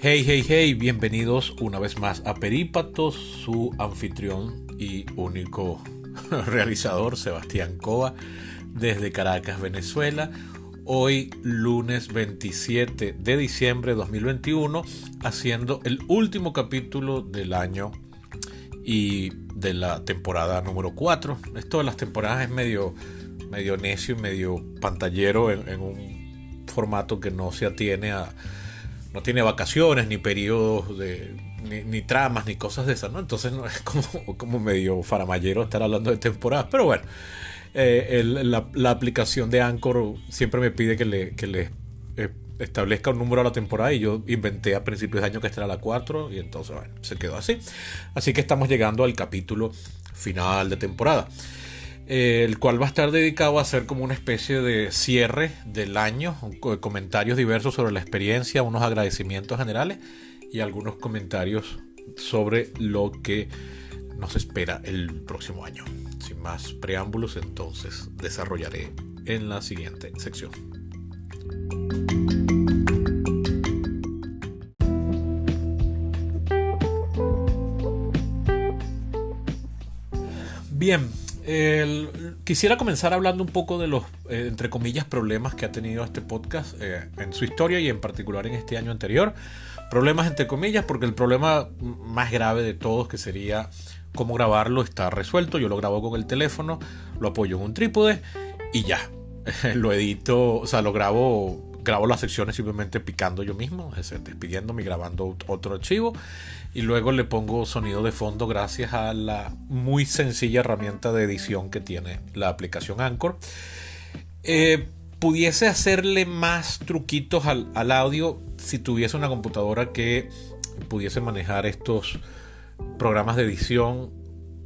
Hey, hey, hey, bienvenidos una vez más a Perípatos, su anfitrión y único realizador, Sebastián Cova, desde Caracas, Venezuela. Hoy, lunes 27 de diciembre de 2021, haciendo el último capítulo del año y de la temporada número 4. Esto de las temporadas es medio necio y medio pantallero en un formato que no se atiene a... No tiene vacaciones, ni periodos, ni tramas, ni cosas de esas, ¿no? Entonces no, es como medio faramallero estar hablando de temporadas. Pero bueno, la aplicación de Anchor siempre me pide que le establezca un número a la temporada, y yo inventé a principios de año que esta era la 4, y entonces bueno, se quedó así. Así que estamos llegando al capítulo final de temporada, el cual va a estar dedicado a hacer como una especie de cierre del año, comentarios diversos sobre la experiencia, unos agradecimientos generales y algunos comentarios sobre lo que nos espera el próximo año. Sin más preámbulos, entonces desarrollaré en la siguiente sección. Bien, quisiera comenzar hablando un poco de los, entre comillas, problemas que ha tenido este podcast en su historia y en particular en este año anterior. Problemas entre comillas porque el problema más grave de todos, que sería cómo grabarlo, está resuelto. Yo lo grabo con el teléfono, lo apoyo en un trípode y ya. Lo edito, o sea, grabo las secciones simplemente picando yo mismo, es decir, despidiéndome y grabando otro archivo, y luego le pongo sonido de fondo gracias a la muy sencilla herramienta de edición que tiene la aplicación Anchor. Pudiese hacerle más truquitos al audio si tuviese una computadora que pudiese manejar estos programas de edición,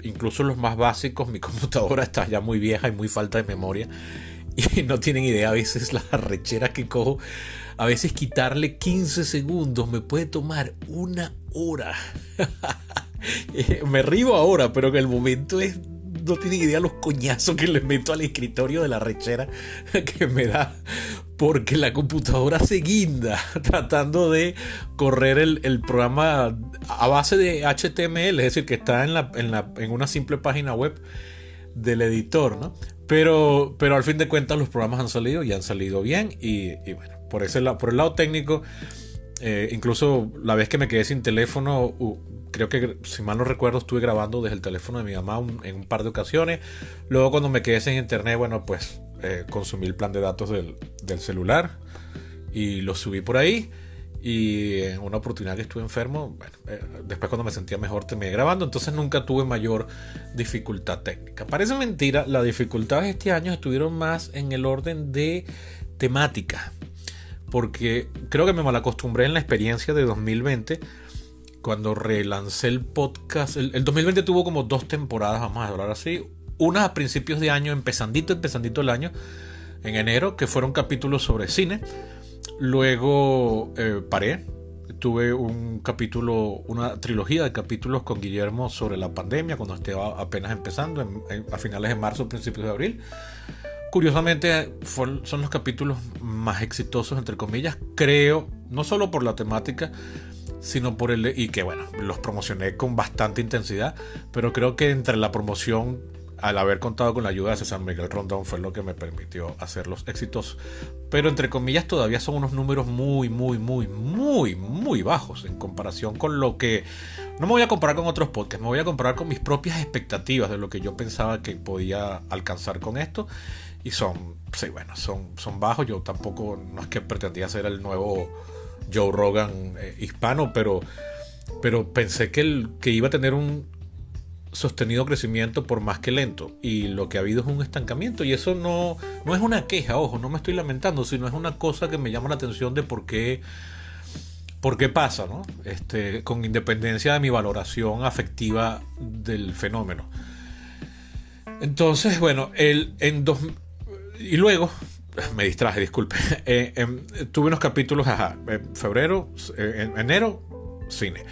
incluso los más básicos. Mi computadora está ya muy vieja y muy falta de memoria, y no tienen idea a veces las arrecheras que cojo. A veces quitarle 15 segundos me puede tomar una hora. Me río ahora, pero en el momento no tienen idea los coñazos que le meto al escritorio de la arrechera que me da, porque la computadora se guinda tratando de correr el programa a base de HTML, es decir, que está en una simple página web del editor, ¿no? Pero al fin de cuentas los programas han salido y han salido bien, y bueno, por el lado técnico, incluso la vez que me quedé sin teléfono, creo que, si mal no recuerdo, estuve grabando desde el teléfono de mi mamá en un par de ocasiones. Luego, cuando me quedé sin internet, bueno, pues consumí el plan de datos del celular y lo subí por ahí. Y en una oportunidad que estuve enfermo, bueno, después cuando me sentía mejor terminé grabando. Entonces nunca tuve mayor dificultad técnica. Parece mentira, las dificultades este año estuvieron más en el orden de temática, porque creo que me malacostumbré en la experiencia de 2020 cuando relancé el podcast. El 2020 tuvo como 2 temporadas, vamos a hablar así. Una a principios de año, empezandito el año, en enero, que fueron capítulos sobre cine. Luego paré, tuve una trilogía de capítulos con Guillermo sobre la pandemia cuando estaba apenas empezando, a finales de marzo, principios de abril. Curiosamente son los capítulos más exitosos, entre comillas, creo, no solo por la temática, sino por y que bueno, los promocioné con bastante intensidad, pero creo que entre la promoción, al haber contado con la ayuda de César Miguel Rondón, fue lo que me permitió hacerlos exitosos. Pero entre comillas todavía son unos números muy bajos en comparación con lo que... No me voy a comparar con otros podcasts, me voy a comparar con mis propias expectativas de lo que yo pensaba que podía alcanzar con esto. Y son bajos. Yo tampoco, no es que pretendía ser el nuevo Joe Rogan hispano, pero pensé que iba a tener un sostenido crecimiento, por más que lento, y lo que ha habido es un estancamiento, y eso no es una queja, ojo, no me estoy lamentando, sino es una cosa que me llama la atención de por qué pasa, ¿no? Con independencia de mi valoración afectiva del fenómeno. Entonces, bueno, y luego me distraje, disculpe. Tuve unos capítulos, febrero, enero, cine.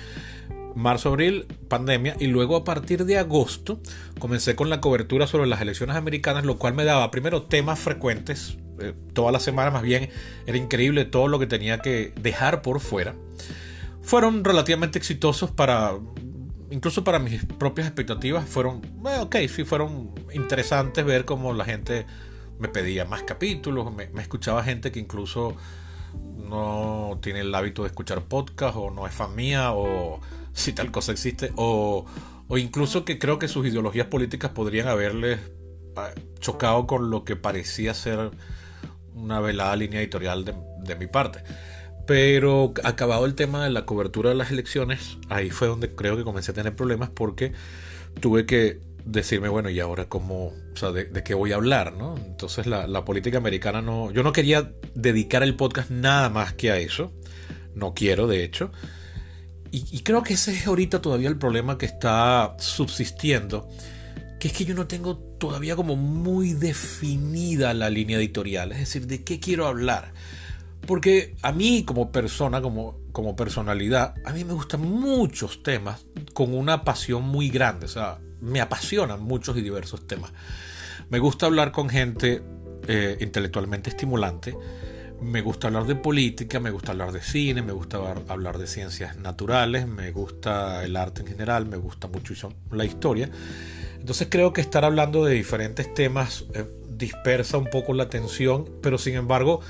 Marzo, abril, pandemia, y luego a partir de agosto comencé con la cobertura sobre las elecciones americanas, lo cual me daba primero temas frecuentes, toda la semana. Más bien era increíble todo lo que tenía que dejar por fuera. fueron relativamente exitosos incluso para mis propias expectativas. Fueron interesantes ver cómo la gente me pedía más capítulos, me escuchaba gente que incluso no tiene el hábito de escuchar podcast o no es fan mía o si tal cosa existe o incluso que creo que sus ideologías políticas podrían haberles chocado con lo que parecía ser una velada línea editorial de mi parte. Pero acabado el tema de la cobertura de las elecciones, ahí fue donde creo que comencé a tener problemas porque tuve que decirme, bueno, ¿y ahora cómo? O sea, ¿de qué voy a hablar, no? Entonces la política americana yo no quería dedicar el podcast nada más que a eso. No quiero, de hecho. Y creo que ese es ahorita todavía el problema que está subsistiendo, que es que yo no tengo todavía como muy definida la línea editorial, es decir, ¿de qué quiero hablar? Porque a mí como persona, como personalidad, a mí me gustan muchos temas con una pasión muy grande, o sea, me apasionan muchos y diversos temas. Me gusta hablar con gente intelectualmente estimulante, me gusta hablar de política, me gusta hablar de cine, me gusta hablar de ciencias naturales, me gusta el arte en general, me gusta mucho la historia. Entonces creo que estar hablando de diferentes temas dispersa un poco la atención, pero sin embargo,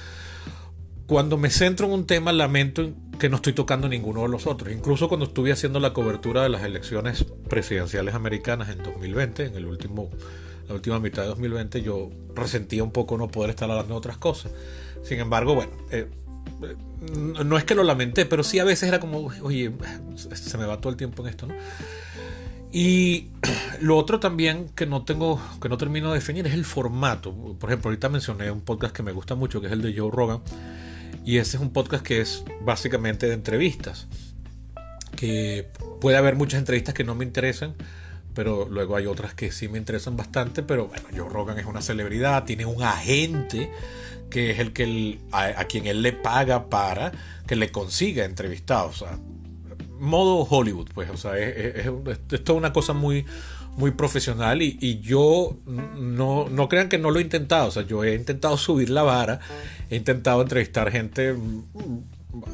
cuando me centro en un tema, lamento que no estoy tocando ninguno de los otros. Incluso cuando estuve haciendo la cobertura de las elecciones presidenciales americanas en 2020, en la última mitad de 2020, yo resentía un poco no poder estar hablando de otras cosas. Sin embargo, bueno, no es que lo lamenté, pero sí a veces era como, oye, se me va todo el tiempo en esto, ¿no? Y lo otro también que no termino de definir es el formato. Por ejemplo, ahorita mencioné un podcast que me gusta mucho, que es el de Joe Rogan. Y ese es un podcast que es básicamente de entrevistas. Que puede haber muchas entrevistas que no me interesan, pero luego hay otras que sí me interesan bastante. Pero bueno, Joe Rogan es una celebridad, tiene un agente que es a quien él le paga para que le consiga entrevistados. O sea, modo Hollywood, pues, o sea, es toda una cosa muy, muy profesional y yo no crean que no lo he intentado, o sea, yo he intentado subir la vara, he intentado entrevistar gente,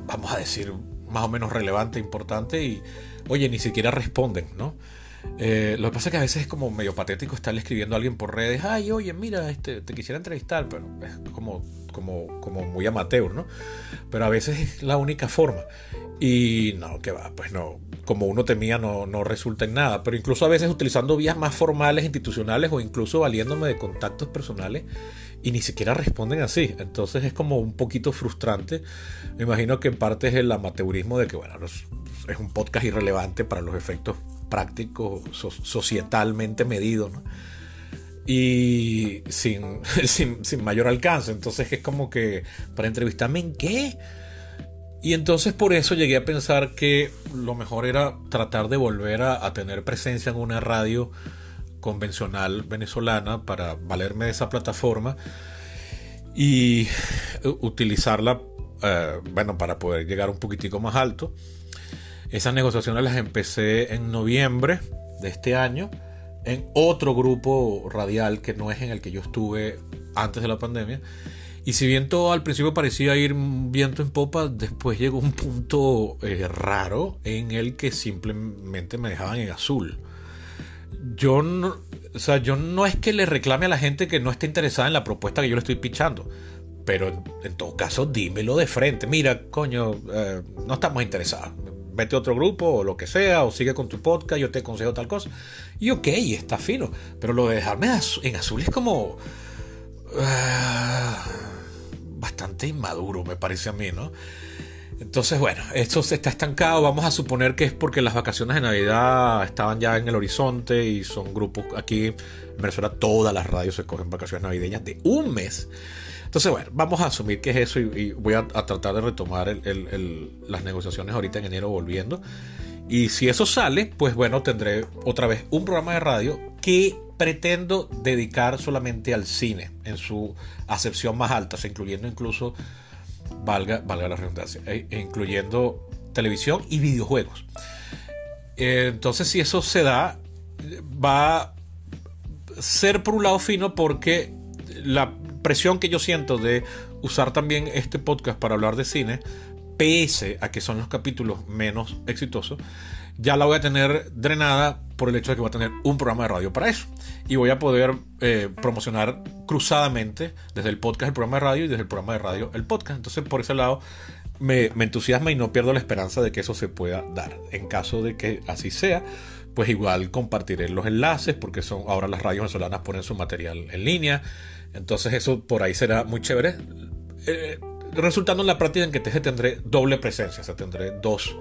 vamos a decir, más o menos relevante, importante y, oye, ni siquiera responden, ¿no? Lo que pasa es que a veces es como medio patético estarle escribiendo a alguien por redes, ay, oye, mira, te quisiera entrevistar, pero es como muy amateur, ¿no? Pero a veces es la única forma. Y no, que va, pues no, como uno temía, no resulta en nada. Pero incluso a veces utilizando vías más formales, institucionales o incluso valiéndome de contactos personales y ni siquiera responden así. Entonces es como un poquito frustrante. Me imagino que en parte es el amateurismo de que, bueno, es un podcast irrelevante para los efectos prácticos, societalmente medidos, ¿no? Y sin mayor alcance. Entonces es como que, ¿para entrevistarme en qué? Y entonces por eso llegué a pensar que lo mejor era tratar de volver a tener presencia en una radio convencional venezolana para valerme de esa plataforma y utilizarla para poder llegar un poquitico más alto. Esas negociaciones las empecé en noviembre de este año en otro grupo radial que no es en el que yo estuve antes de la pandemia. Y si bien todo al principio parecía ir viento en popa, después llegó un punto raro en el que simplemente me dejaban en azul. Yo no es que le reclame a la gente que no esté interesada en la propuesta que yo le estoy pitchando, pero en todo caso dímelo de frente. Mira, coño, no estamos interesados. Vete a otro grupo o lo que sea, o sigue con tu podcast, yo te aconsejo tal cosa. Y ok, está fino. Pero lo de dejarme en azul es como bastante inmaduro, me parece a mí, ¿no? Entonces, bueno, esto se está estancado. Vamos a suponer que es porque las vacaciones de Navidad estaban ya en el horizonte y son grupos aquí en Venezuela. Todas las radios se cogen vacaciones navideñas de un mes. Entonces, bueno, vamos a asumir que es eso y voy a tratar de retomar las negociaciones ahorita en enero volviendo. Y si eso sale, pues bueno, tendré otra vez un programa de radio que pretendo dedicar solamente al cine en su acepción más alta, o sea, incluyendo incluso, valga la redundancia, incluyendo televisión y videojuegos. Entonces, si eso se da, va a ser por un lado fino porque la presión que yo siento de usar también este podcast para hablar de cine pese a que son los capítulos menos exitosos, ya la voy a tener drenada por el hecho de que voy a tener un programa de radio para eso. Y voy a poder promocionar cruzadamente desde el podcast el programa de radio y desde el programa de radio el podcast. Entonces, por ese lado, me entusiasma y no pierdo la esperanza de que eso se pueda dar. En caso de que así sea, pues igual compartiré los enlaces, porque ahora las radios venezolanas ponen su material en línea. Entonces eso por ahí será muy chévere. Resultando en la práctica en que tendré doble presencia. O sea, tendré dos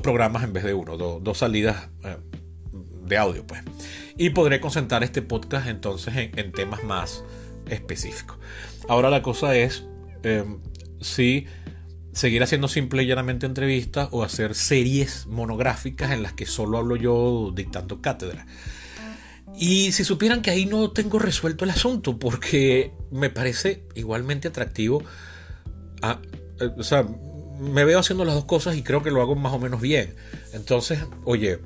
programas en vez de uno. Dos salidas de audio, pues. Y podré concentrar este podcast entonces en temas más específicos. Ahora la cosa es si seguir haciendo simple y llanamente entrevistas o hacer series monográficas en las que solo hablo yo dictando cátedra. Y si supieran que ahí no tengo resuelto el asunto, porque me parece igualmente atractivo. O sea, me veo haciendo las dos cosas y creo que lo hago más o menos bien. Entonces, oye,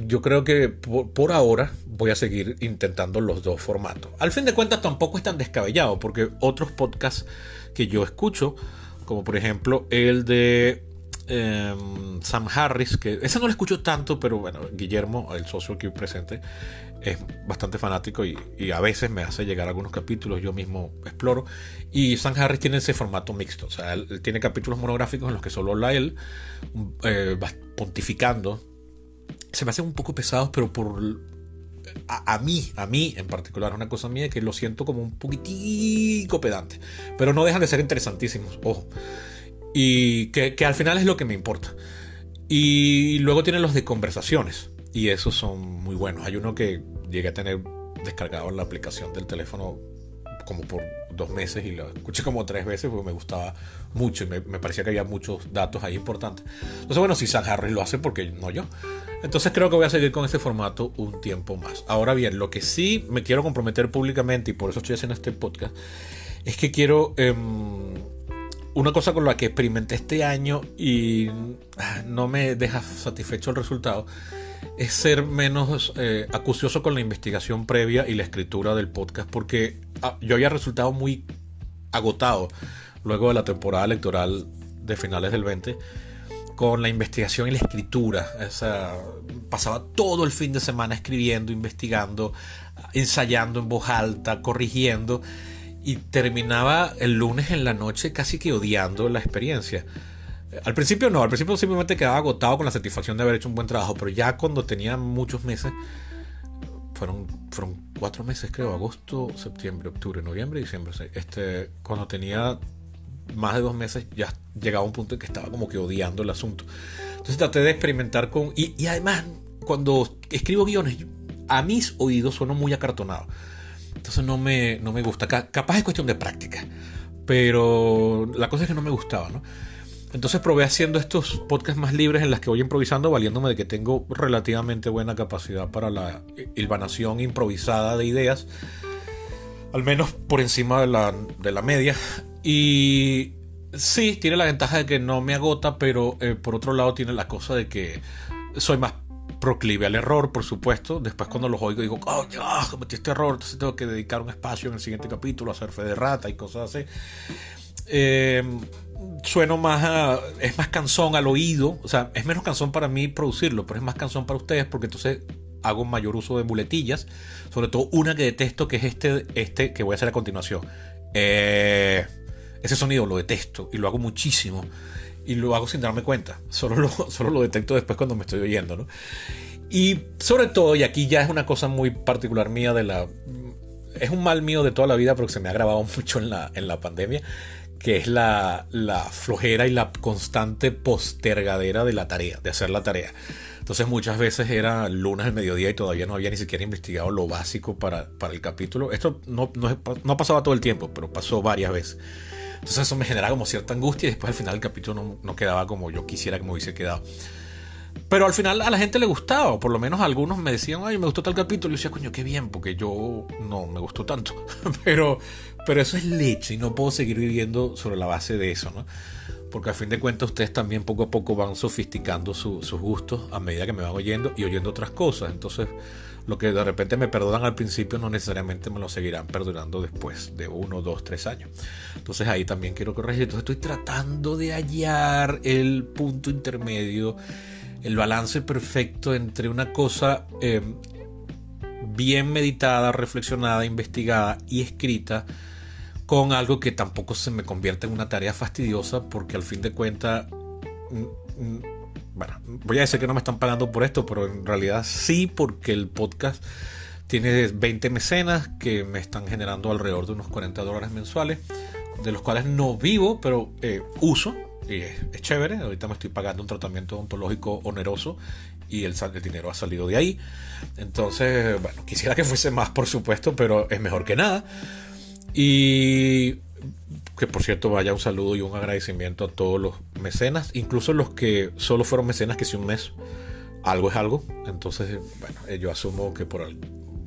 yo creo que por ahora voy a seguir intentando los dos formatos. Al fin de cuentas tampoco es tan descabellado, porque otros podcasts que yo escucho, como por ejemplo el de Sam Harris, que ese no lo escucho tanto, pero bueno, Guillermo, el socio aquí presente, es bastante fanático y a veces me hace llegar algunos capítulos, yo mismo exploro. Y Sam Harris tiene ese formato mixto, o sea, él tiene capítulos monográficos en los que solo habla él, pontificando. Se me hacen un poco pesados, pero a mí en particular, es una cosa mía que lo siento como un poquitico pedante, pero no dejan de ser interesantísimos, ojo, y que al final es lo que me importa. Y luego tienen los de conversaciones, y esos son muy buenos. Hay uno que llegué a tener descargado en la aplicación del teléfono como por 2 meses y lo escuché como 3 veces porque me gustaba mucho y me parecía que había muchos datos ahí importantes. Entonces, bueno, si Sam Harris lo hace, porque no yo. Entonces creo que voy a seguir con este formato un tiempo más. Ahora bien, lo que sí me quiero comprometer públicamente, y por eso estoy haciendo este podcast, es que quiero una cosa con la que experimenté este año y no me deja satisfecho el resultado, es ser menos acucioso con la investigación previa y la escritura del podcast, porque yo había resultado muy agotado luego de la temporada electoral de finales del 20 con la investigación y la escritura. O sea, pasaba todo el fin de semana escribiendo, investigando, ensayando en voz alta, corrigiendo, y terminaba el lunes en la noche casi que odiando la experiencia. Al principio no, al principio simplemente quedaba agotado con la satisfacción de haber hecho un buen trabajo, pero ya cuando tenía muchos meses, fueron 4 meses creo, agosto, septiembre, octubre, noviembre, diciembre, cuando tenía más de 2 meses ya llegaba a un punto en que estaba como que odiando el asunto. Entonces traté de experimentar y además cuando escribo guiones, a mis oídos sueno muy acartonado, entonces no me gusta. Capaz es cuestión de práctica, pero la cosa es que no me gustaba, ¿no? Entonces probé haciendo estos podcasts más libres en las que voy improvisando, valiéndome de que tengo relativamente buena capacidad para la hilvanación improvisada de ideas, al menos por encima de la media. Y sí, tiene la ventaja de que no me agota, pero por otro lado tiene la cosa de que soy más proclive al error, por supuesto. Después cuando los oigo digo, oh, ya, cometí este error, entonces tengo que dedicar un espacio en el siguiente capítulo a hacer fe de rata y cosas así. Sueno más es más cansón al oído, o sea, es menos cansón para mí producirlo, pero es más cansón para ustedes porque entonces hago mayor uso de muletillas, sobre todo una que detesto, que es este que voy a hacer a continuación. Ese sonido lo detesto y lo hago muchísimo y lo hago sin darme cuenta, solo lo detecto después cuando me estoy oyendo, ¿no? Y sobre todo, y aquí ya es una cosa muy particular mía es un mal mío de toda la vida, pero que se me ha grabado mucho en la pandemia, que es la flojera y la constante postergadera de la tarea, de hacer la tarea. Entonces muchas veces era lunes al mediodía y todavía no había ni siquiera investigado lo básico para el capítulo. Esto no pasaba todo el tiempo, pero pasó varias veces. Entonces eso me generaba como cierta angustia y después al final el capítulo no quedaba como yo quisiera que me hubiese quedado. Pero al final a la gente le gustaba, o por lo menos algunos me decían, ay, me gustó tal capítulo, y yo decía, coño, qué bien, porque yo no me gustó tanto. pero eso es leche y no puedo seguir viviendo sobre la base de eso, ¿no? porque a fin de cuentas ustedes también poco a poco van sofisticando sus gustos a medida que me van oyendo y oyendo otras cosas. Entonces, lo que de repente me perdonan al principio no necesariamente me lo seguirán perdonando después de 1, 2, 3 años. Entonces ahí también quiero corregir. Entonces estoy tratando de hallar el punto intermedio, el balance perfecto entre una cosa bien meditada, reflexionada, investigada y escrita, con algo que tampoco se me convierta en una tarea fastidiosa, porque al fin de cuentas, bueno, voy a decir que no me están pagando por esto, pero en realidad sí, porque el podcast tiene 20 mecenas que me están generando alrededor de unos $40 mensuales, de los cuales no vivo, pero uso, y es chévere. Ahorita me estoy pagando un tratamiento odontológico oneroso y el dinero ha salido de ahí. Entonces, bueno, quisiera que fuese más, por supuesto, pero es mejor que nada. Y que por cierto vaya un saludo y un agradecimiento a todos los mecenas, incluso los que solo fueron mecenas que si un mes, algo es algo. Entonces, bueno, yo asumo que por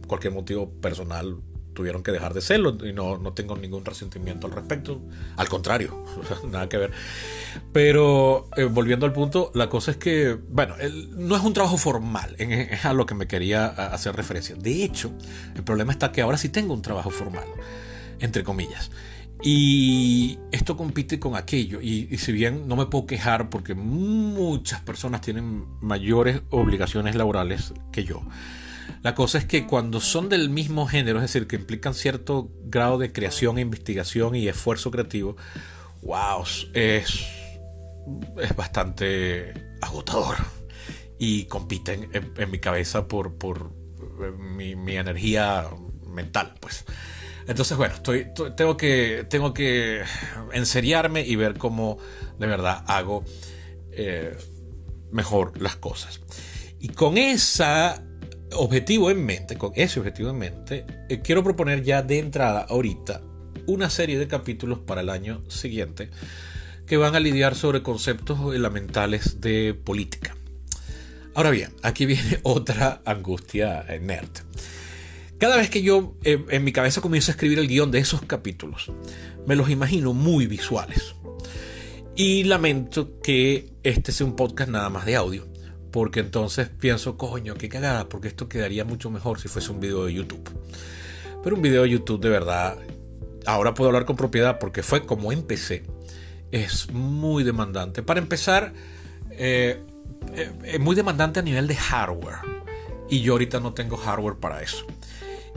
cualquier motivo personal tuvieron que dejar de serlo y no tengo ningún resentimiento al respecto, al contrario, nada que ver. Pero volviendo al punto, la cosa es que, bueno, no es un trabajo formal, es a lo que me quería hacer referencia. De hecho, el problema está que ahora sí tengo un trabajo formal, entre comillas, y esto compite con aquello, y si bien no me puedo quejar porque muchas personas tienen mayores obligaciones laborales que yo, la cosa es que cuando son del mismo género, es decir, que implican cierto grado de creación, investigación y esfuerzo creativo, wow, es bastante agotador y compiten en mi cabeza por mi energía mental, pues. Entonces, bueno, tengo que enseriarme y ver cómo de verdad hago mejor las cosas. Y con ese objetivo en mente, quiero proponer ya de entrada ahorita una serie de capítulos para el año siguiente que van a lidiar sobre conceptos elementales de política. Ahora bien, aquí viene otra angustia nerd. Cada vez que yo en mi cabeza comienzo a escribir el guión de esos capítulos, me los imagino muy visuales. Y lamento que este sea un podcast nada más de audio, porque entonces pienso, coño, qué cagada, porque esto quedaría mucho mejor si fuese un video de YouTube. Pero un video de YouTube de verdad, ahora puedo hablar con propiedad porque fue como empecé, es muy demandante. Para empezar, es muy demandante a nivel de hardware, y yo ahorita no tengo hardware para eso.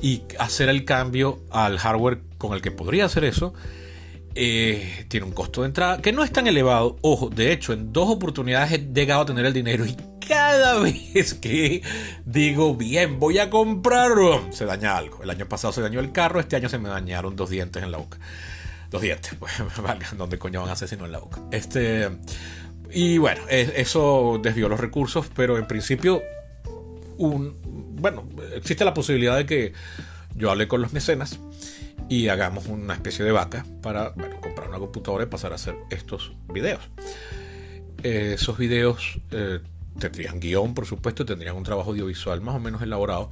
Y hacer el cambio al hardware con el que podría hacer eso tiene un costo de entrada que no es tan elevado. Ojo, de hecho, en 2 oportunidades he llegado a tener el dinero y cada vez que digo, bien, voy a comprarlo, se daña algo. El año pasado se dañó el carro, este año se me dañaron 2 dientes en la boca. 2 dientes, pues, vale, ¿dónde coño van a hacer sino en la boca? Y bueno, eso desvió los recursos, pero en principio existe la posibilidad de que yo hable con los mecenas y hagamos una especie de vaca para comprar una computadora y pasar a hacer estos videos. Esos videos tendrían guión, por supuesto, tendrían un trabajo audiovisual más o menos elaborado,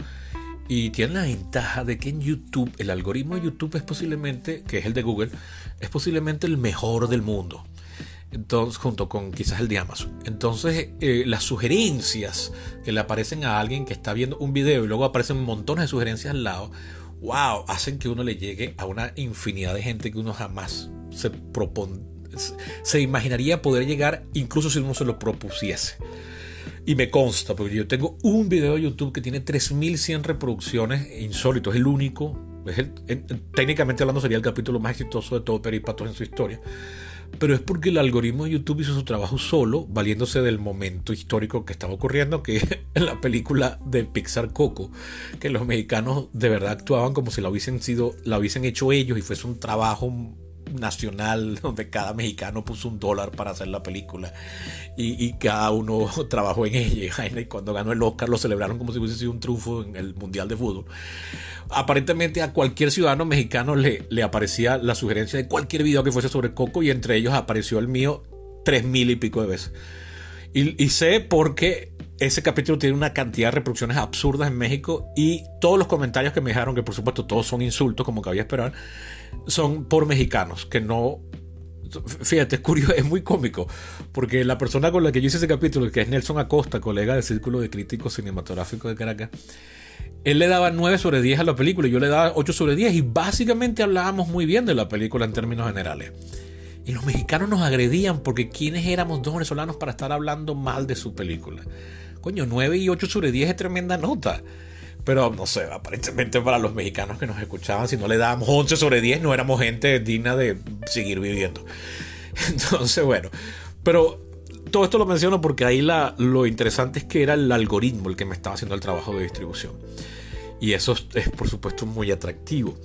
y tienen la ventaja de que en YouTube, el algoritmo de YouTube es posiblemente, que es el de Google, es posiblemente el mejor del mundo. Entonces, junto con quizás el de Amazon. Entonces, las sugerencias que le aparecen a alguien que está viendo un video y luego aparecen montones de sugerencias al lado, wow, hacen que uno le llegue a una infinidad de gente que uno jamás se imaginaría poder llegar, incluso si uno se lo propusiese. Y me consta, porque yo tengo un video de YouTube que tiene 3100 reproducciones, insólito, es el único, técnicamente hablando sería el capítulo más exitoso de todo Peripatos en su historia. Pero es porque el algoritmo de YouTube hizo su trabajo solo, valiéndose del momento histórico que estaba ocurriendo, que en la película de Pixar Coco, que los mexicanos de verdad actuaban como si la hubiesen hecho ellos y fuese un trabajo nacional donde cada mexicano puso $1 para hacer la película y cada uno trabajó en ella, y cuando ganó el Oscar lo celebraron como si hubiese sido un triunfo en el Mundial de Fútbol. Aparentemente a cualquier ciudadano mexicano le aparecía la sugerencia de cualquier video que fuese sobre Coco, y entre ellos apareció el mío 3000 y pico de veces. Y sé porque ese capítulo tiene una cantidad de reproducciones absurdas en México, y todos los comentarios que me dejaron, que por supuesto todos son insultos como cabía esperar, son por mexicanos que no Fíjate, es curioso, es muy cómico, porque la persona con la que yo hice ese capítulo, que es Nelson Acosta, colega del Círculo de Críticos Cinematográficos de Caracas, él le daba 9 sobre 10 a la película y yo le daba 8 sobre 10 y básicamente hablábamos muy bien de la película en términos generales. Y los mexicanos nos agredían porque ¿quiénes éramos dos venezolanos para estar hablando mal de su película? Coño, 9 y 8 sobre 10 es tremenda nota. Pero no sé, aparentemente para los mexicanos que nos escuchaban, si no le dábamos 11 sobre 10, no éramos gente digna de seguir viviendo. Entonces, bueno, pero todo esto lo menciono porque ahí lo interesante es que era el algoritmo el que me estaba haciendo el trabajo de distribución. Y eso es, por supuesto, muy atractivo.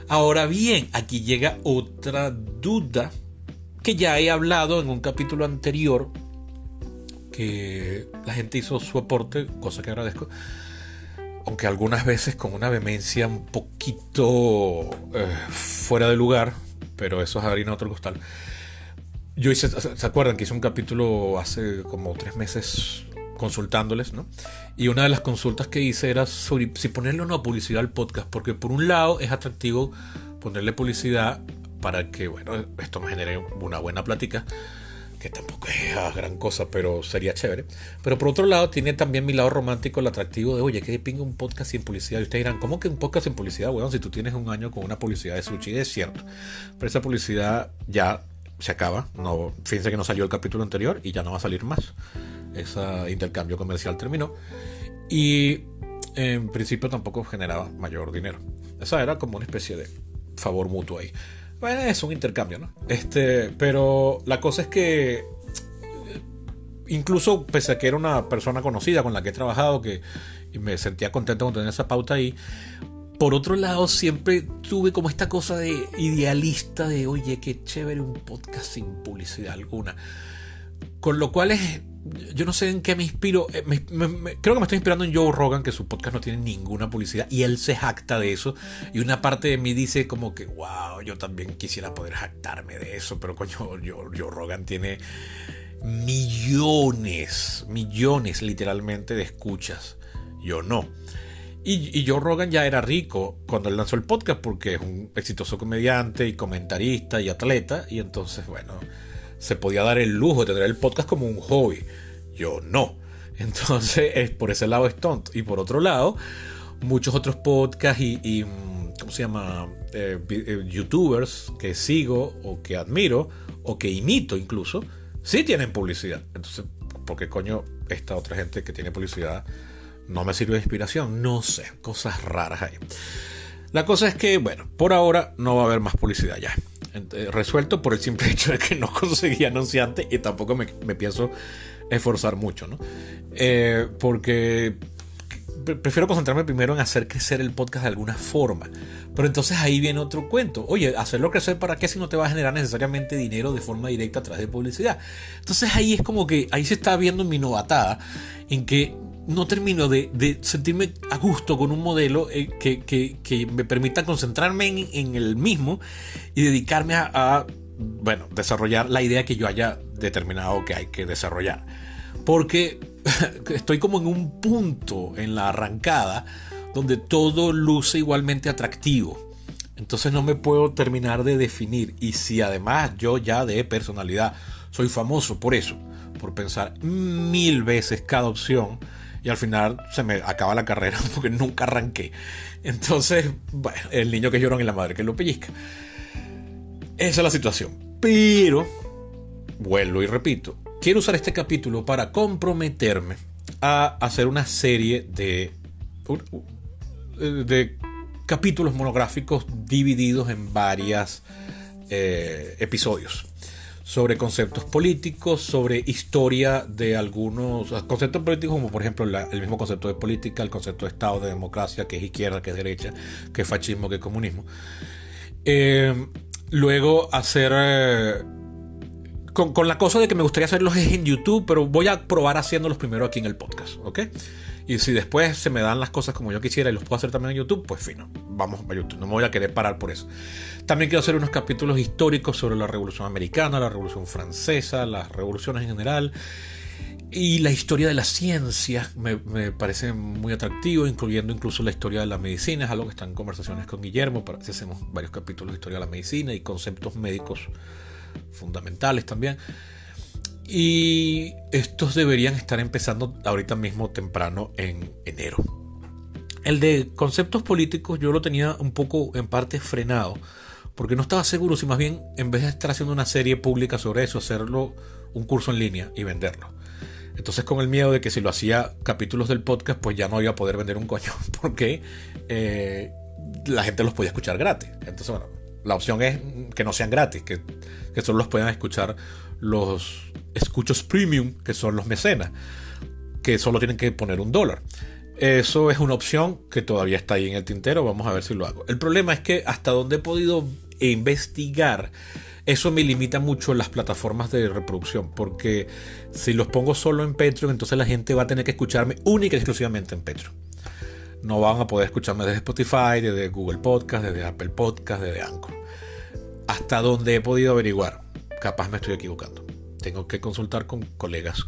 Ahora bien, aquí llega otra duda que ya he hablado en un capítulo anterior, que la gente hizo su aporte, cosa que agradezco, aunque algunas veces con una vehemencia un poquito fuera de lugar, pero eso es harina otro costal. Yo hice, ¿se acuerdan que hice un capítulo hace como 3 meses consultándoles, ¿no? Y una de las consultas que hice era sobre si ponerle una publicidad al podcast, porque por un lado es atractivo ponerle publicidad para que, bueno, esto me genere una buena plática, que tampoco es gran cosa, pero sería chévere. Pero por otro lado tiene también mi lado romántico, el atractivo de, oye, ¿qué pinga un podcast sin publicidad? Y ustedes dirán, ¿cómo que un podcast sin publicidad? Bueno, si tú tienes un año con una publicidad de sushi, es cierto, pero esa publicidad ya se acaba. No, fíjense que no salió el capítulo anterior y ya no va a salir más. Ese intercambio comercial terminó y en principio tampoco generaba mayor dinero. Esa era como una especie de favor mutuo ahí. Bueno, es un intercambio, ¿no? Pero la cosa es que incluso pese a que era una persona conocida con la que he trabajado, que y me sentía contento con tener esa pauta ahí, por otro lado siempre tuve como esta cosa de idealista de, oye, qué chévere un podcast sin publicidad alguna. Con lo cual yo no sé en qué me inspiro. Creo que me estoy inspirando en Joe Rogan, que su podcast no tiene ninguna publicidad y él se jacta de eso. Y una parte de mí dice como que, wow, yo también quisiera poder jactarme de eso. Pero coño, Joe Rogan tiene millones literalmente de escuchas. Yo no. Y Joe Rogan ya era rico cuando él lanzó el podcast porque es un exitoso comediante y comentarista y atleta. Y entonces, bueno, se podía dar el lujo de tener el podcast como un hobby. Yo no. Entonces, por ese lado es tonto. Y por otro lado, muchos otros podcasts y ¿cómo se llama? Youtubers que sigo o que admiro o que imito incluso, sí tienen publicidad. Entonces, ¿por qué coño esta otra gente que tiene publicidad no me sirve de inspiración? No sé, cosas raras ahí. La cosa es que, bueno, por ahora no va a haber más publicidad ya. Resuelto por el simple hecho de que no conseguí anunciante y tampoco me pienso esforzar mucho, ¿no? Porque prefiero concentrarme primero en hacer crecer el podcast de alguna forma. Pero entonces ahí viene otro cuento. Oye, hacerlo crecer, ¿para qué si no te va a generar necesariamente dinero de forma directa a través de publicidad? Entonces ahí es como que ahí se está viendo mi novatada en que no termino de sentirme a gusto con un modelo que me permita concentrarme en el mismo y dedicarme a bueno, desarrollar la idea que yo haya determinado que hay que desarrollar. Porque estoy como en un punto en la arrancada donde todo luce igualmente atractivo. Entonces no me puedo terminar de definir. Y si además yo ya de personalidad soy famoso por eso, por pensar 1000 veces cada opción, y al final se me acaba la carrera porque nunca arranqué. Entonces, bueno, el niño que llora y la madre que lo pellizca. Esa es la situación. Pero, vuelvo y repito, quiero usar este capítulo para comprometerme a hacer una serie de capítulos monográficos divididos en varios episodios. Sobre conceptos políticos, sobre historia de algunos conceptos políticos, como por ejemplo el mismo concepto de política, el concepto de Estado, de democracia, que es izquierda, que es derecha, que es fascismo, que es comunismo. Luego hacer con la cosa de que me gustaría hacerlos es en YouTube, pero voy a probar haciéndolos primero aquí en el podcast, ¿ok? Y si después se me dan las cosas como yo quisiera y los puedo hacer también en YouTube, pues fino, vamos a YouTube, no me voy a querer parar por eso. También quiero hacer unos capítulos históricos sobre la Revolución Americana, la Revolución Francesa, las revoluciones en general y la historia de la ciencia. Me parece muy atractivo, incluyendo incluso la historia de la medicina. Es algo que está en conversaciones con Guillermo para si hacemos varios capítulos de historia de la medicina y conceptos médicos fundamentales también. Y estos deberían estar empezando ahorita mismo temprano en enero. El de conceptos políticos yo lo tenía un poco en parte frenado, porque no estaba seguro si más bien en vez de estar haciendo una serie pública sobre eso, hacerlo un curso en línea y venderlo. Entonces con el miedo de que si lo hacía capítulos del podcast, pues ya no iba a poder vender un coño, porque la gente los podía escuchar gratis. Entonces bueno, la opción es que no sean gratis, que solo los puedan escuchar los escuchos premium, que son los mecenas, que solo tienen que poner $1. Eso es una opción que todavía está ahí en el tintero. Vamos a ver si lo hago. El problema es que hasta donde he podido investigar, eso me limita mucho las plataformas de reproducción, porque si los pongo solo en Patreon, entonces la gente va a tener que escucharme única y exclusivamente en Patreon. No van a poder escucharme desde Spotify, desde Google Podcast, desde Apple Podcast, desde Anchor. Hasta donde he podido averiguar. Capaz me estoy equivocando. Tengo que consultar con colegas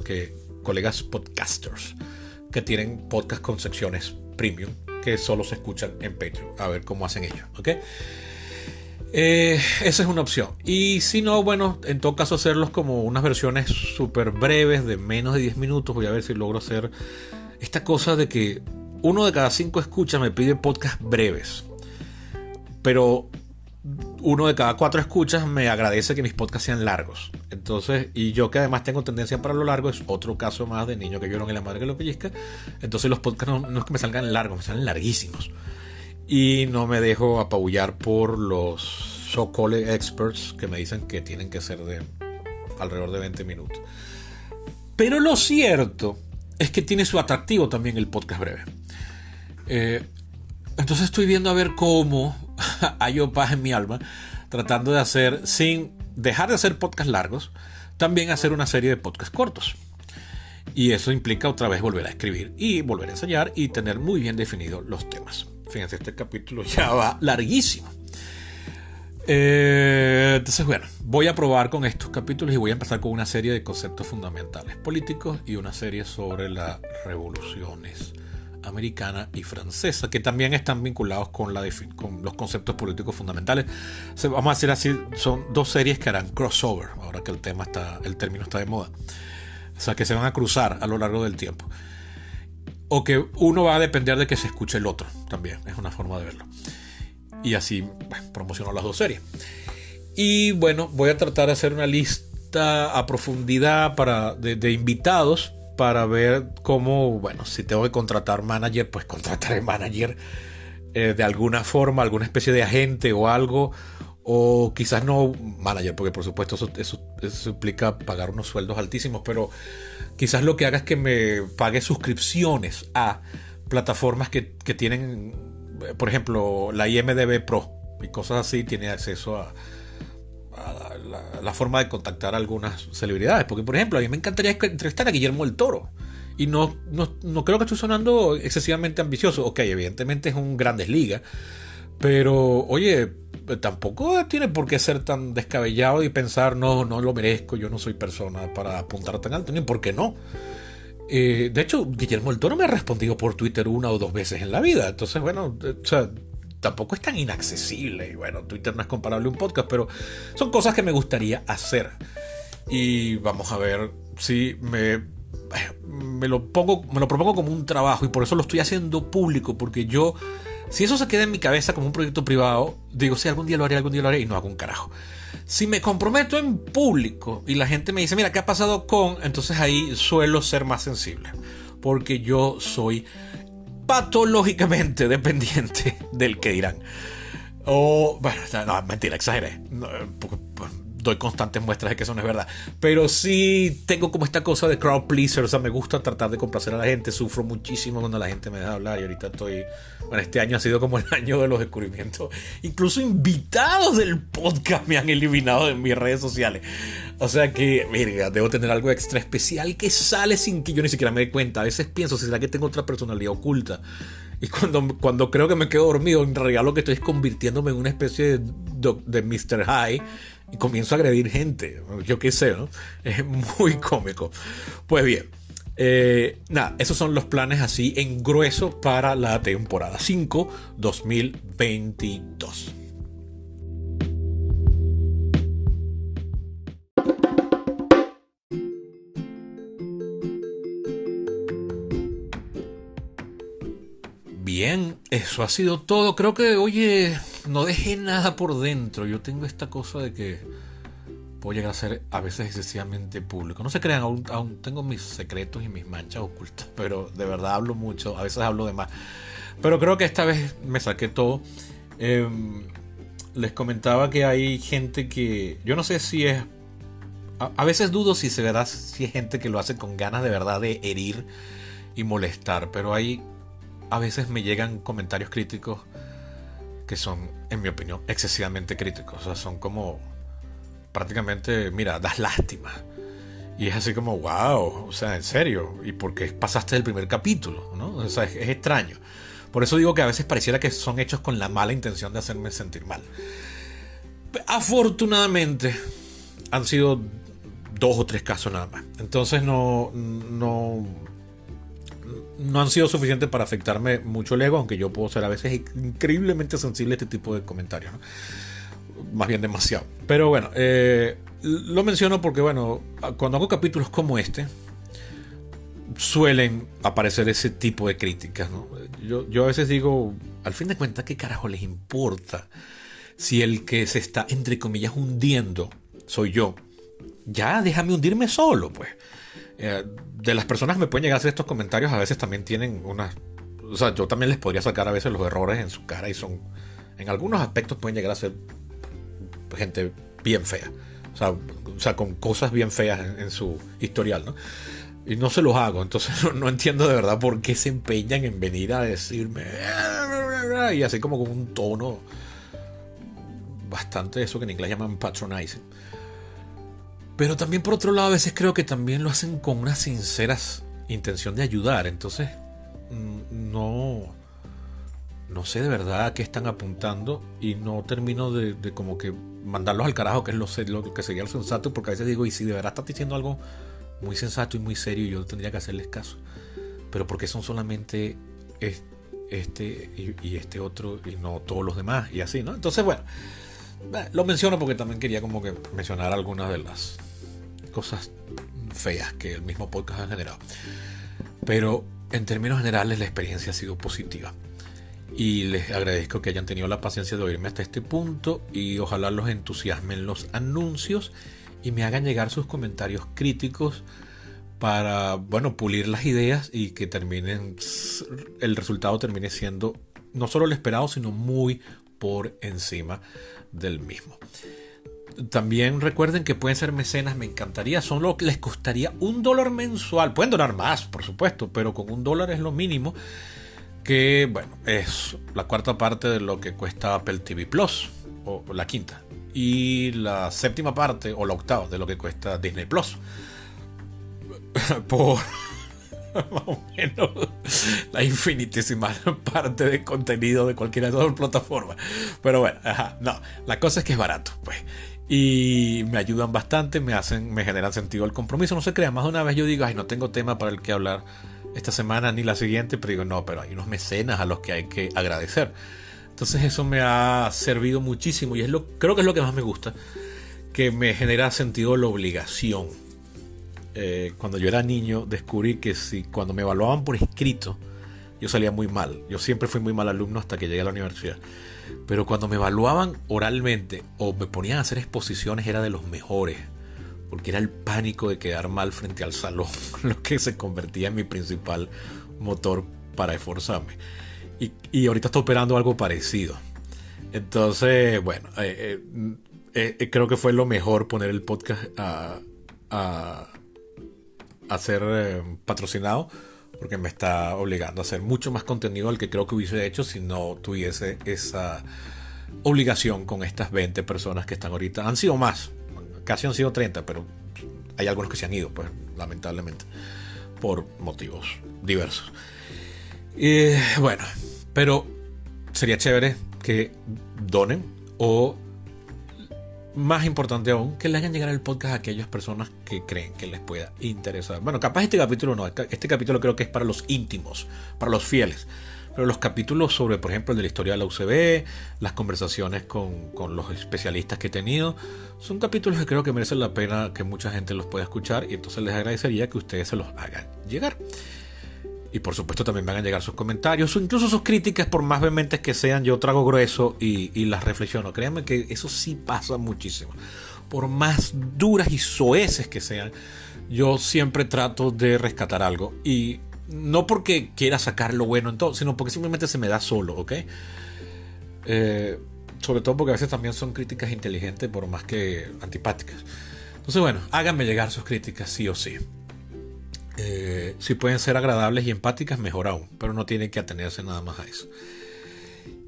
podcasters que tienen podcast con secciones premium que solo se escuchan en Patreon. A ver cómo hacen ellos, ¿ok? Esa es una opción. Y si no, bueno, en todo caso hacerlos como unas versiones súper breves de menos de 10 minutos. Voy a ver si logro hacer esta cosa de que 1 de cada 5 escuchas me pide podcasts breves, pero 1 de cada 4 escuchas me agradece que mis podcasts sean largos. Entonces, y yo que además tengo tendencia para lo largo, es otro caso más de niño que vieron en la madre que lo pellizca. Entonces los podcasts no es que me salgan largos, me salen larguísimos. Y no me dejo apabullar por los so-called experts que me dicen que tienen que ser de alrededor de 20 minutos. Pero lo cierto es que tiene su atractivo también el podcast breve. Entonces estoy viendo a ver cómo hallo paz en mi alma, tratando de hacer, sin dejar de hacer podcasts largos, también hacer una serie de podcasts cortos. Y eso implica otra vez volver a escribir y volver a ensayar y tener muy bien definidos los temas. Fíjense, este capítulo ya va larguísimo. Entonces, bueno, voy a probar con estos capítulos y voy a empezar con una serie de conceptos fundamentales políticos y una serie sobre las revoluciones americana y francesa, que también están vinculados con los conceptos políticos fundamentales. Vamos a decir así, son 2 series que harán crossover, ahora que el término está de moda. O sea, que se van a cruzar a lo largo del tiempo. O que uno va a depender de que se escuche el otro, también es una forma de verlo. Y así, bueno, promociono las 2 series. Y bueno, voy a tratar de hacer una lista a profundidad de invitados, para ver cómo, bueno, si tengo que contratar manager, pues contrataré manager de alguna forma, alguna especie de agente o algo, o quizás no manager, porque por supuesto eso implica pagar unos sueldos altísimos, pero quizás lo que haga es que me pague suscripciones a plataformas que tienen, por ejemplo, la IMDb Pro y cosas así. Tiene acceso a la forma de contactar a algunas celebridades, porque por ejemplo a mí me encantaría entrevistar a Guillermo del Toro y no creo que estoy sonando excesivamente ambicioso. Ok, evidentemente es un Grandes Ligas, pero oye, tampoco tiene por qué ser tan descabellado y pensar no lo merezco, yo no soy persona para apuntar tan alto, ni por qué no. De hecho, Guillermo del Toro me ha respondido por Twitter 1 o 2 veces en la vida, entonces bueno, o sea, tampoco es tan inaccesible. Y bueno, Twitter no es comparable a un podcast, pero son cosas que me gustaría hacer. Y vamos a ver si me lo propongo como un trabajo, y por eso lo estoy haciendo público, porque yo, si eso se queda en mi cabeza como un proyecto privado, digo, sí, algún día lo haré, y no hago un carajo. Si me comprometo en público y la gente me dice, mira, ¿qué ha pasado con...? Entonces ahí suelo ser más sensible, porque yo soy patológicamente dependiente del que dirán. O, bueno, no, mentira, exageré. No, doy constantes muestras de que eso no es verdad. Pero sí tengo como esta cosa de crowd pleaser. O sea, me gusta tratar de complacer a la gente. Sufro muchísimo cuando la gente me deja hablar. Y ahorita estoy... Bueno, este año ha sido como el año de los descubrimientos. Incluso invitados del podcast me han eliminado de mis redes sociales. O sea que, mira, debo tener algo extra especial que sale sin que yo ni siquiera me dé cuenta. A veces pienso, ¿será que tengo otra personalidad oculta? Y cuando creo que me quedo dormido, en realidad lo que estoy es convirtiéndome en una especie de Mr. High y comienzo a agredir gente. Yo qué sé, ¿no? Es muy cómico. Pues bien, nada, esos son los planes así en grueso para la temporada 5 2022. bien, eso ha sido todo. Creo que, oye, no dejé nada por dentro. Yo tengo esta cosa de que puedo llegar a ser a veces excesivamente público. No se crean, aún tengo mis secretos y mis manchas ocultas, pero de verdad hablo mucho, a veces hablo de más. Pero creo que esta vez me saqué todo. Les comentaba que hay gente que, yo no sé si es, a veces dudo si se verá, si es gente que lo hace con ganas de verdad de herir y molestar, pero hay, a veces me llegan comentarios críticos que son, en mi opinión, excesivamente críticos. O sea, son como prácticamente, mira, das lástima. Y es así como, wow, o sea, en serio, ¿y por qué pasaste del primer capítulo? ¿No? O sea, es extraño. Por eso digo que a veces pareciera que son hechos con la mala intención de hacerme sentir mal. Afortunadamente, han sido 2 o 3 casos nada más. Entonces no han sido suficientes para afectarme mucho el ego, aunque yo puedo ser a veces increíblemente sensible a este tipo de comentarios, ¿no? Más bien demasiado. Pero bueno, lo menciono porque, bueno, cuando hago capítulos como este, suelen aparecer ese tipo de críticas, ¿no? Yo a veces digo, al fin de cuentas, ¿qué carajo les importa? Si el que se está, entre comillas, hundiendo soy yo, ya déjame hundirme solo, pues. De las personas que me pueden llegar a hacer estos comentarios, a veces también tienen unas... O sea, yo también les podría sacar a veces los errores en su cara y son... En algunos aspectos pueden llegar a ser gente bien fea. O sea, con cosas bien feas en su historial, ¿no? Y no se los hago, entonces no entiendo de verdad por qué se empeñan en venir a decirme y así como con un tono bastante, eso que en inglés llaman patronizing. Pero también por otro lado a veces creo que también lo hacen con una sincera intención de ayudar. Entonces no sé de verdad a qué están apuntando y no termino de como que mandarlos al carajo, que es lo que sería el sensato, porque a veces digo, y si de verdad estás diciendo algo muy sensato y muy serio, yo tendría que hacerles caso. Pero porque son solamente este y este otro y no todos los demás y así, ¿no? Entonces, bueno, lo menciono porque también quería como que mencionar algunas de las cosas feas que el mismo podcast ha generado. Pero en términos generales la experiencia ha sido positiva. Y les agradezco que hayan tenido la paciencia de oírme hasta este punto y ojalá los entusiasmen los anuncios y me hagan llegar sus comentarios críticos para, bueno, pulir las ideas y que el resultado termine siendo no solo el esperado, sino muy por encima del mismo. También recuerden que pueden ser mecenas, me encantaría, solo les costaría $1 mensual. Pueden donar más, por supuesto, pero con $1 es lo mínimo, que bueno, es la 4ª parte de lo que cuesta Apple TV Plus, o la 5ª, y la 7ª parte o la 8ª de lo que cuesta Disney Plus, por más o menos la infinitísima parte de contenido de cualquiera de las plataformas. Pero bueno, no, la cosa es que es barato, pues, y me ayudan bastante, me generan sentido el compromiso. No se crean, más de una vez yo digo, ay, no tengo tema para el que hablar esta semana ni la siguiente, pero digo, no, pero hay unos mecenas a los que hay que agradecer. Entonces eso me ha servido muchísimo y creo que es lo que más me gusta, que me genera sentido la obligación. Cuando yo era niño descubrí que cuando me evaluaban por escrito yo salía muy mal. Yo siempre fui muy mal alumno hasta que llegué a la universidad. Pero cuando me evaluaban oralmente o me ponían a hacer exposiciones era de los mejores, porque era el pánico de quedar mal frente al salón lo que se convertía en mi principal motor para esforzarme. Y ahorita estoy operando algo parecido. Entonces, bueno, creo que fue lo mejor poner el podcast a ser patrocinado, porque me está obligando a hacer mucho más contenido del que creo que hubiese hecho si no tuviese esa obligación con estas 20 personas que están ahorita. Han sido más, casi han sido 30, pero hay algunos que se han ido, pues, lamentablemente, por motivos diversos. Bueno, pero sería chévere que donen, o más importante aún, que le hagan llegar el podcast a aquellas personas que creen que les pueda interesar. Bueno, capaz este capítulo no, este capítulo creo que es para los íntimos, para los fieles. Pero los capítulos sobre, por ejemplo, el de la historia de la UCB, las conversaciones con los especialistas que he tenido, son capítulos que creo que merecen la pena que mucha gente los pueda escuchar, y entonces les agradecería que ustedes se los hagan llegar. Y por supuesto también van a llegar sus comentarios o incluso sus críticas, por más vehementes que sean. Yo trago grueso y las reflexiono. Créanme que eso sí pasa muchísimo. Por más duras y soeces que sean, yo siempre trato de rescatar algo. Y no porque quiera sacar lo bueno en todo, sino porque simplemente se me da solo, ¿ok? Sobre todo porque a veces también son críticas inteligentes, por más que antipáticas. Entonces, bueno, háganme llegar sus críticas sí o sí. Si pueden ser agradables y empáticas, mejor aún, pero no tienen que atenerse nada más a eso.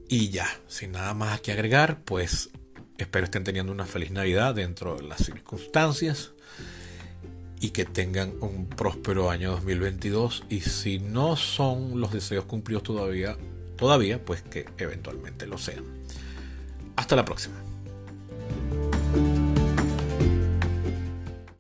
Y ya, sin nada más que agregar, pues espero estén teniendo una feliz Navidad dentro de las circunstancias y que tengan un próspero año 2022. Y si no son los deseos cumplidos todavía, pues que eventualmente lo sean. Hasta la próxima.